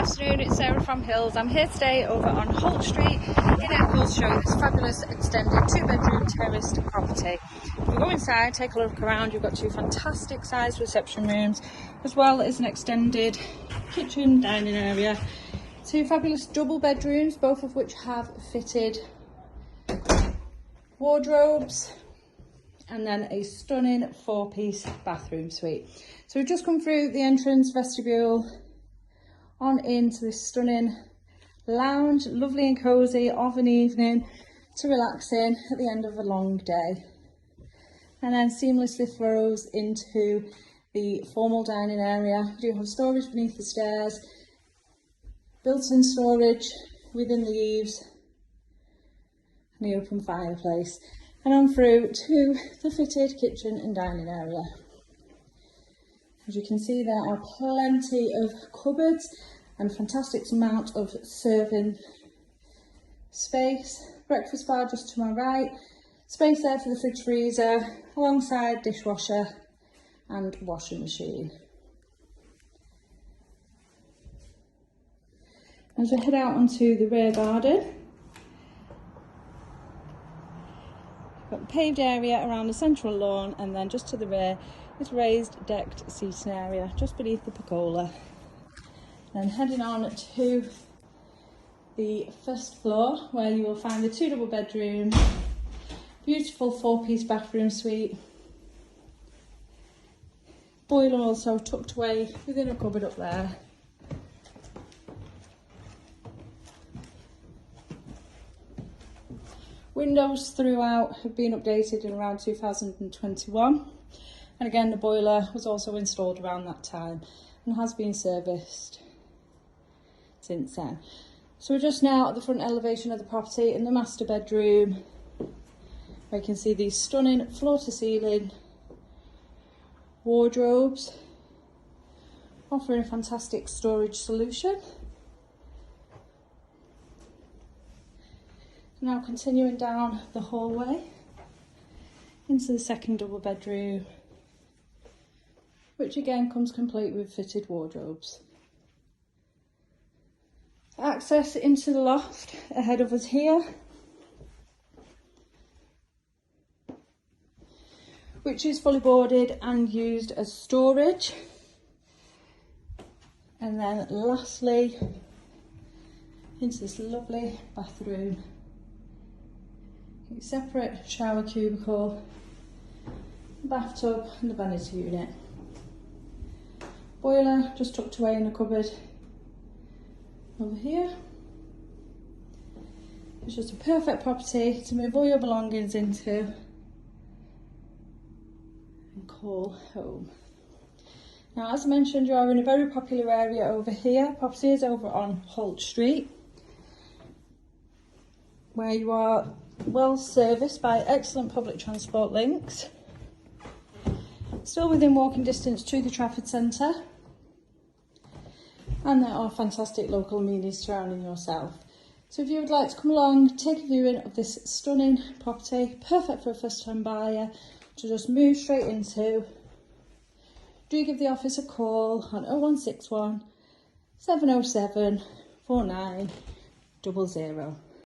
afternoon, it's Sarah from Hills. I'm here today over on Holt Street in Eccles, showing this fabulous extended 2-bedroom terraced property. If you go inside, take a look around, you've got 2 fantastic sized reception rooms, as well as an extended kitchen dining area. 2 fabulous double bedrooms, both of which have fitted wardrobes, and then a stunning 4-piece bathroom suite. So we've just come through the entrance vestibule on into this stunning lounge, lovely and cozy of an evening to relax in at the end of a long day, and then seamlessly flows into the formal dining area. We do have storage beneath the stairs, built-in storage within the eaves, and the open fireplace, and on through to the fitted kitchen and dining area. As you can see, there are plenty of cupboards and fantastic amount of serving space. Breakfast bar just to my right, space there for the fridge freezer, alongside dishwasher and washing machine. As we head out onto the rear garden, we've got the paved area around the central lawn, and then just to the rear is raised decked seating area just beneath the pergola. And heading on to the first floor, where you will find the 2 double bedrooms, beautiful 4-piece bathroom suite, boiler also tucked away within a cupboard up there. Windows throughout have been updated in around 2021, and again the boiler was also installed around that time and has been serviced since then. So we're just now at the front elevation of the property in the master bedroom, where you can see these stunning floor to ceiling wardrobes, offering a fantastic storage solution. Now continuing down the hallway into the second double bedroom, which again comes complete with fitted wardrobes. Access into the loft ahead of us here, which is fully boarded and used as storage. And then lastly, into this lovely bathroom. A separate shower cubicle, bathtub and the vanity unit. Boiler just tucked away in a cupboard over here. It's just a perfect property to move all your belongings into and call home. Now, as I mentioned, you are in a very popular area over here. Property is over on Holt Street, where you are well serviced by excellent public transport links, still within walking distance to the Trafford Centre, and there are fantastic local amenities surrounding yourself. So if you would like to come along, take a viewing of this stunning property, perfect for a first time buyer to just move straight into, do give the office a call on 0161 707 4900.